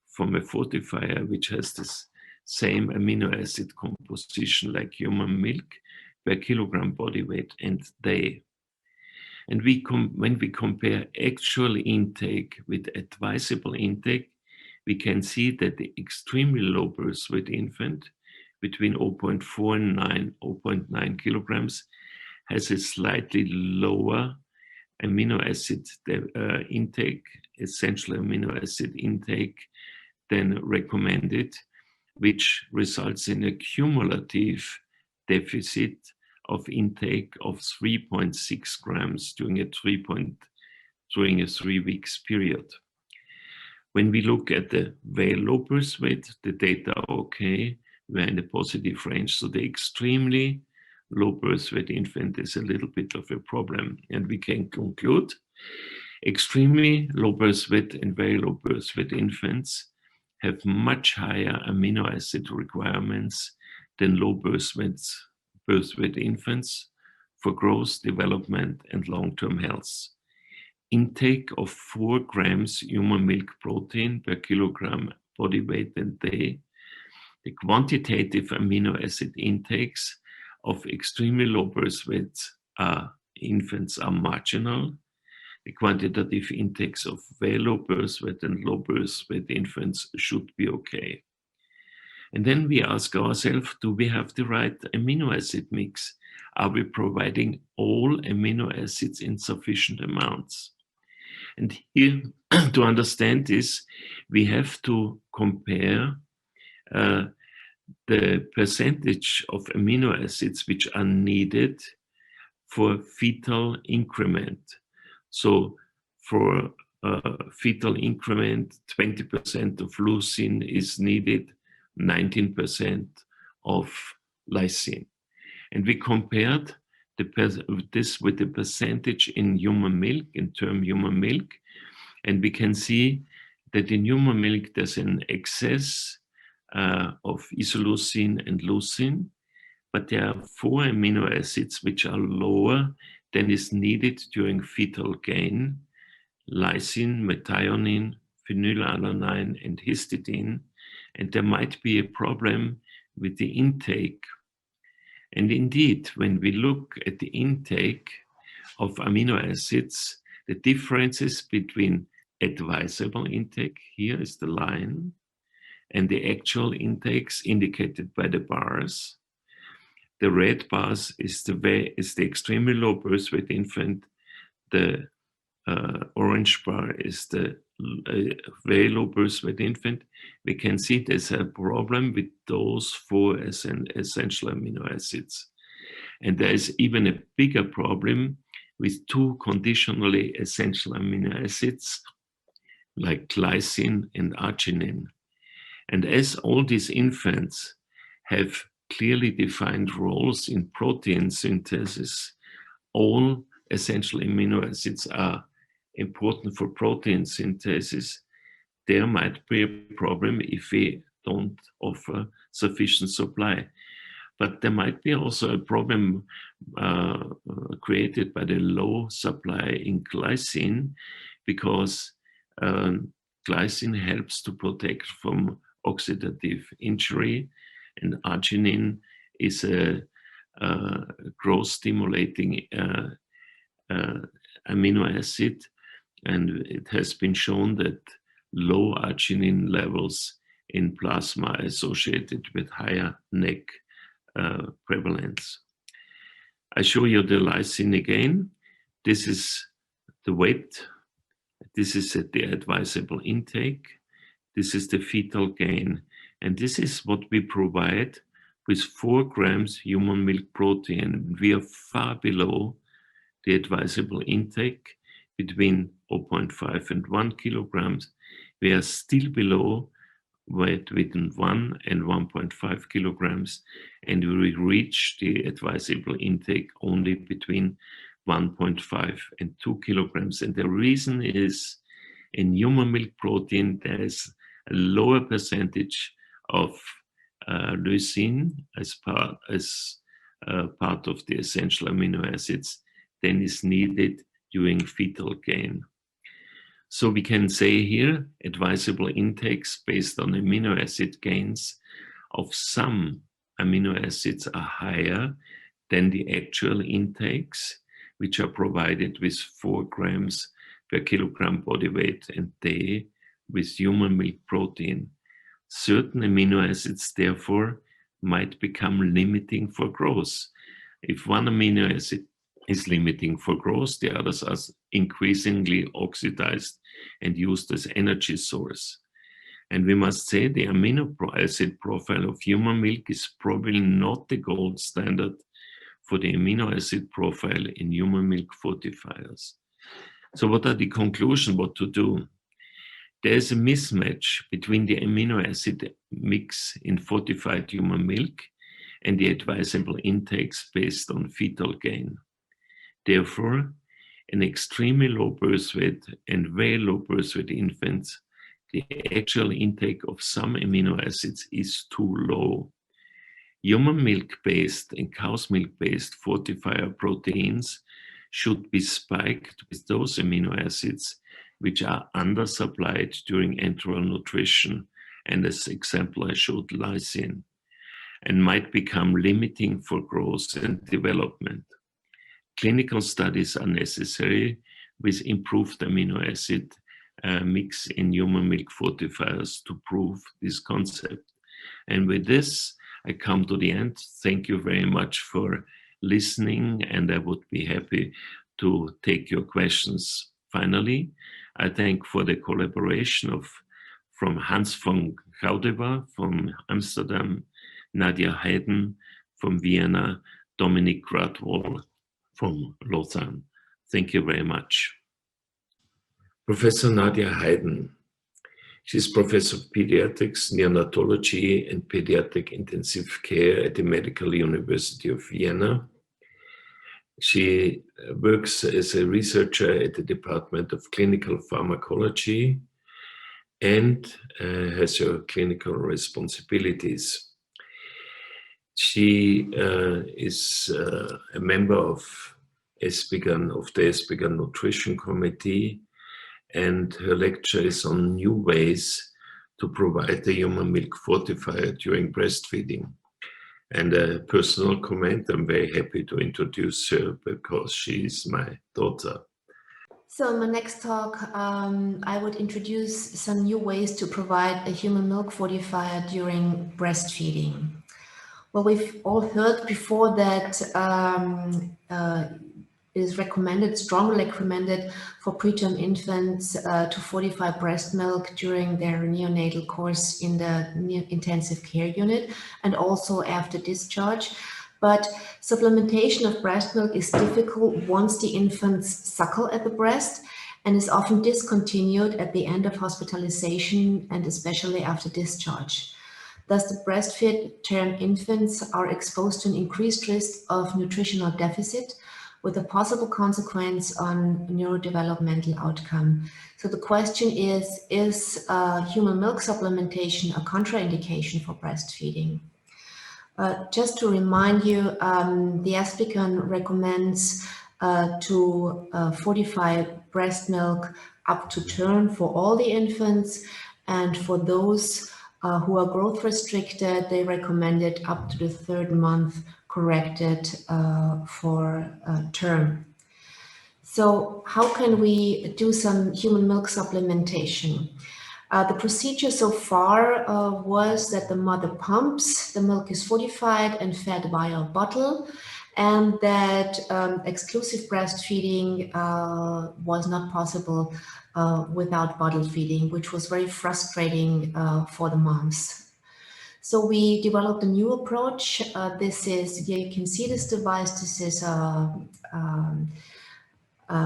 S2: from a fortifier which has this same amino acid composition like human milk per kilogram body weight and day. And when we compare actual intake with advisable intake, we can see that the extremely low birth weight infant between 0.4 and 0.9 kilograms has a slightly lower amino acid intake, essential amino acid intake than recommended, which results in a cumulative deficit of intake of 3.6 grams during a 3 weeks period. When we look at the very low birth weight, the data are okay, we're in the positive range. So the extremely low birth weight infant is a little bit of a problem. And we can conclude extremely low birth weight and very low birth weight infants have much higher amino acid requirements than low birth weight infants for growth, development, and long-term health. Intake of 4 grams human milk protein per kilogram body weight and day. The quantitative amino acid intakes of extremely low birth weight infants are marginal. The quantitative intakes of very low birth weight and low birth weight infants should be okay. And then we ask ourselves, do we have the right amino acid mix? Are we providing all amino acids in sufficient amounts? And here, to understand this, we have to compare the percentage of amino acids which are needed for fetal increment. So for fetal increment, 20% of leucine is needed, 19% of lysine. And we compared this with the percentage in human milk, in term human milk, and we can see that in human milk there's an excess of isoleucine and leucine, but there are 4 amino acids which are lower than is needed during fetal gain: lysine, methionine, phenylalanine, and histidine, and there might be a problem with the intake. And indeed, when we look at the intake of amino acids, the differences between advisable intake, here is the line, and the actual intakes indicated by the bars. The red bars is the extremely low birth weight infant. The orange bar is the very low birth weight infant. We can see there's a problem with those 4 essential amino acids. And there is even a bigger problem with 2 conditionally essential amino acids like glycine and arginine. And as all these infants have clearly defined roles in protein synthesis, all essential amino acids are important for protein synthesis. There might be a problem if we don't offer sufficient supply. But there might be also a problem created by the low supply in glycine, because glycine helps to protect from oxidative injury, and arginine is a growth stimulating amino acid, and it has been shown that low arginine levels in plasma are associated with higher neck prevalence. I show you the lysine again. This is the weight. This is at the advisable intake. This is the fetal gain. And this is what we provide with 4 grams human milk protein. We are far below the advisable intake, between 0.5 and 1 kilograms. We are still below weight within 1 and 1.5 kilograms, and we reach the advisable intake only between 1.5 and 2 kilograms. And the reason is, in human milk protein, there is a lower percentage of leucine as part of the essential amino acids than is needed during fetal gain. So we can say here advisable intakes based on amino acid gains of some amino acids are higher than the actual intakes, which are provided with 4 grams per kilogram body weight and day with human milk protein. Certain amino acids, therefore, might become limiting for growth. If one amino acid is limiting for growth, the others are increasingly oxidized and used as energy source. And we must say the amino acid profile of human milk is probably not the gold standard for the amino acid profile in human milk fortifiers. So what are the conclusions, what to do? There is a mismatch between the amino acid mix in fortified human milk and the advisable intakes based on fetal gain. Therefore, in extremely low birth weight and very low birth weight infants, the actual intake of some amino acids is too low. Human milk-based and cow's milk-based fortifier proteins should be spiked with those amino acids which are undersupplied during enteral nutrition, and as example I showed lysine, and might become limiting for growth and development. Clinical studies are necessary with improved amino acid mix in human milk fortifiers to prove this concept. And with this, I come to the end. Thank you very much for listening, and I would be happy to take your questions. Finally, I thank for the collaboration from Hans von Gaudewa from Amsterdam, Nadia Hayden from Vienna, Dominic Gradwall from Lausanne. Thank you very much. Professor Nadia Hayden. She's Professor of Pediatrics, Neonatology, and Pediatric Intensive Care at the Medical University of Vienna. She works as a researcher at the Department of Clinical Pharmacology and has her clinical responsibilities. She is a member of the SBGAN Nutrition Committee, and her lecture is on new ways to provide the human milk fortifier during breastfeeding. And a personal comment, I'm very happy to introduce her because she is my daughter.
S5: So in my next talk, I would introduce some new ways to provide a human milk fortifier during breastfeeding. Well, we've all heard before that it is recommended, strongly recommended for preterm infants to fortify breast milk during their neonatal course in the intensive care unit and also after discharge. But supplementation of breast milk is difficult once the infants suckle at the breast and is often discontinued at the end of hospitalization and especially after discharge. Thus, the breastfed term infants are exposed to an increased risk of nutritional deficit with a possible consequence on neurodevelopmental outcome. So the question is human milk supplementation a contraindication for breastfeeding? Just to remind you, the SBGAN recommends to fortify breast milk up to term for all the infants, and for those who are growth restricted, they recommend it up to the 3rd month corrected for term. So how can we do some human milk supplementation? The procedure so far was that the mother pumps, the milk is fortified and fed via a bottle, and that exclusive breastfeeding was not possible without bottle feeding, which was very frustrating for the moms. So we developed a new approach. This is, here you can see this device. This is a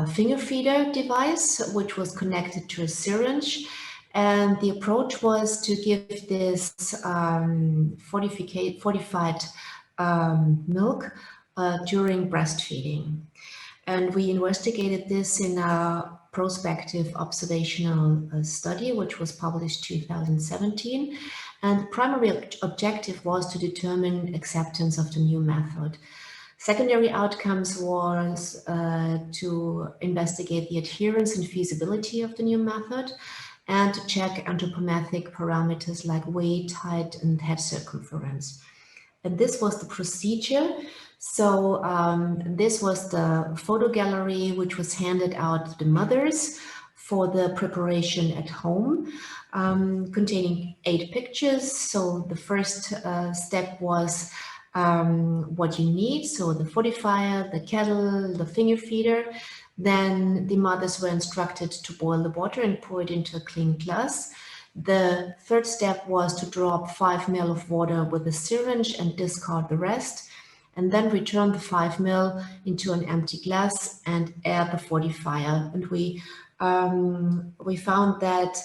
S5: finger feeder device, which was connected to a syringe. And the approach was to give this fortified milk during breastfeeding. And we investigated this in prospective observational study, which was published 2017. And the primary objective was to determine acceptance of the new method. Secondary outcomes was to investigate the adherence and feasibility of the new method and to check anthropometric parameters like weight, height, and head circumference. And this was the procedure. So this was the photo gallery, which was handed out to the mothers for the preparation at home, containing 8 pictures. So the first step was what you need. So the fortifier, the kettle, the finger feeder. Then the mothers were instructed to boil the water and pour it into a clean glass. The third step was to drop 5 ml of water with a syringe and discard the rest, and then return the 5 ml into an empty glass and add the fortifier. And we found that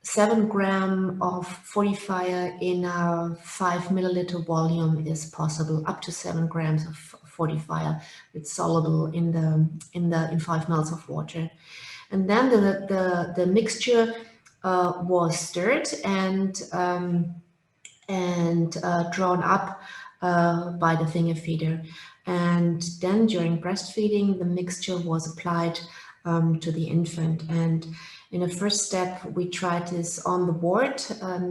S5: 7 grams of fortifier in a 5 milliliter volume is possible, up to 7 grams of fortifier. It's soluble in 5 ml of water. And then the mixture was stirred and drawn up by the finger feeder. And then during breastfeeding, the mixture was applied to the infant. And in a first step, we tried this on the ward.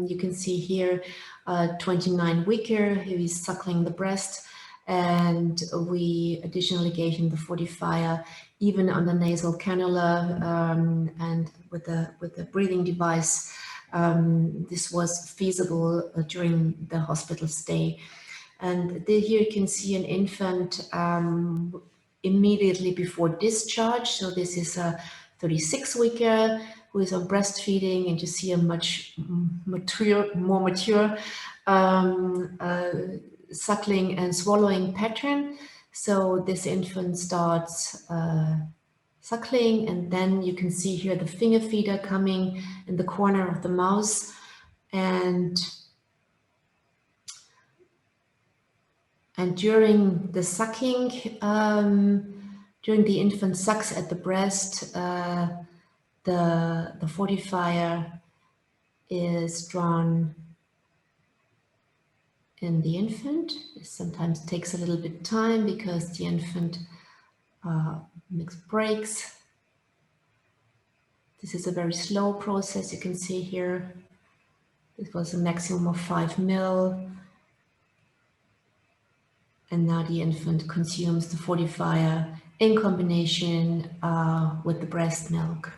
S5: You can see here a 29-weeker who is suckling the breast, and we additionally gave him the fortifier even on the nasal cannula and with the breathing device. This was feasible during the hospital stay. And here you can see an infant immediately before discharge. So this is a 36-weeker who is on breastfeeding, and you see a much more mature suckling and swallowing pattern. So this infant starts suckling, and then you can see here the finger feeder coming in the corner of the mouth, and during the sucking, during the infant sucks at the breast, the fortifier is drawn in the infant. It sometimes takes a little bit of time because the infant makes breaks. This is a very slow process. You can see here, this was a maximum of 5 ml. And now the infant consumes the fortifier in combination with the breast milk.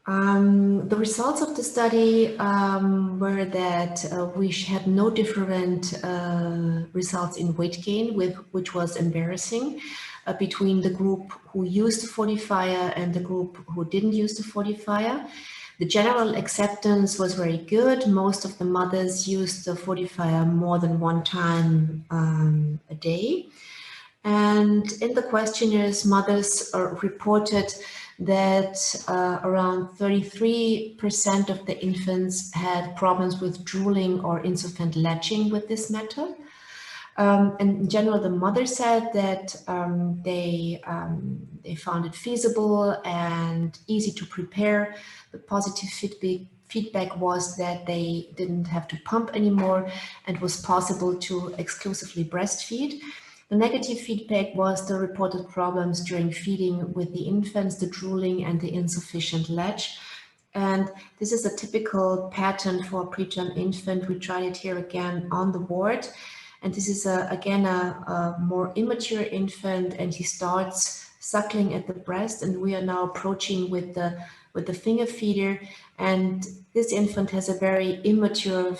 S5: The results of the study were that we had no different results in weight gain, which was embarrassing, between the group who used the fortifier and the group who didn't use the fortifier. The general acceptance was very good. Most of the mothers used the fortifier more than 1 time a day. And in the questionnaires, mothers reported that around 33% of the infants had problems with drooling or insufficient latching with this method. And in general, the mother said that they found it feasible and easy to prepare. The positive feedback was that they didn't have to pump anymore and was possible to exclusively breastfeed. The negative feedback was the reported problems during feeding with the infants, the drooling and the insufficient latch. And this is a typical pattern for a preterm infant. We tried it here again on the ward. And this is again a more immature infant, and he starts suckling at the breast, and we are now approaching with the finger feeder, and this infant has a very immature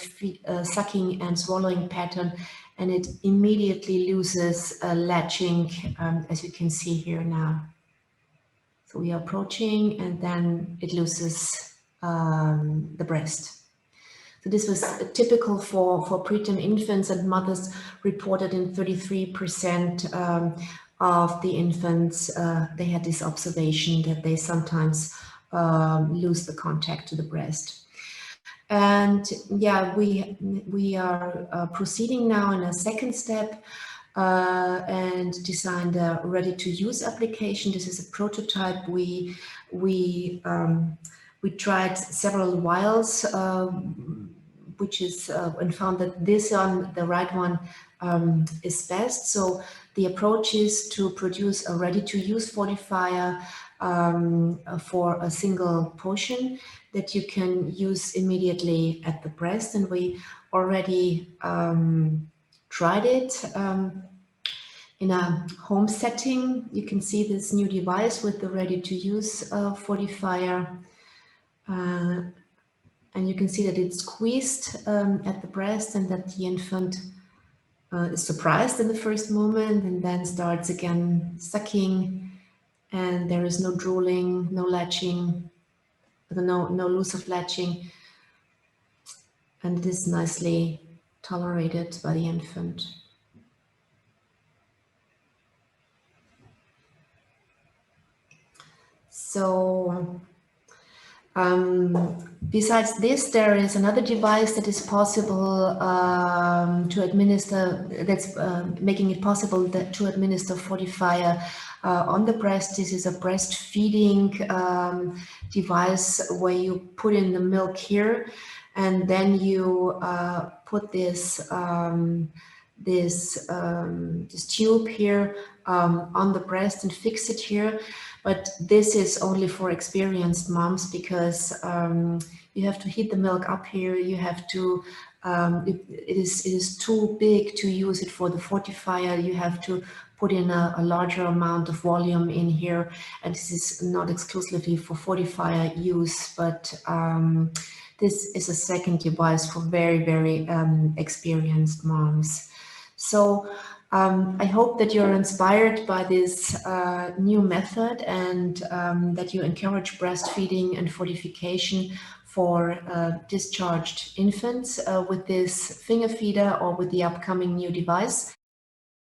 S5: sucking and swallowing pattern, and it immediately loses latching, as you can see here now. So we are approaching, and then it loses the breast. So this was typical for preterm infants, and mothers reported in 33% of the infants, they had this observation that they sometimes lose the contact to the breast. And yeah, we are proceeding now in a second step and designed a ready-to-use application. This is a prototype. We tried several vials, which is and found that this one, the right one, is best. So the approach is to produce a ready-to-use fortifier for a single portion that you can use immediately at the breast, and we already tried it in a home setting. You can see this new device with the ready-to-use fortifier, and you can see that it's squeezed at the breast, and that the infant is surprised in the first moment and then starts again sucking, and there is no drooling, no latching, no loss of latching, and it is nicely tolerated by the infant. So besides this, there is another device that is possible to administer, that's making it possible to administer fortifier on the breast. This is a breastfeeding device where you put in the milk here, and then you put this tube here on the breast and fix it here. But this is only for experienced moms, because you have to heat the milk up here. You have to, it is too big to use it for the fortifier. You have to put in a larger amount of volume in here. And this is not exclusively for fortifier use, but this is a second device for very, very experienced moms. So I hope that you're inspired by this new method, and that you encourage breastfeeding and fortification for discharged infants with this finger feeder or with the upcoming new device.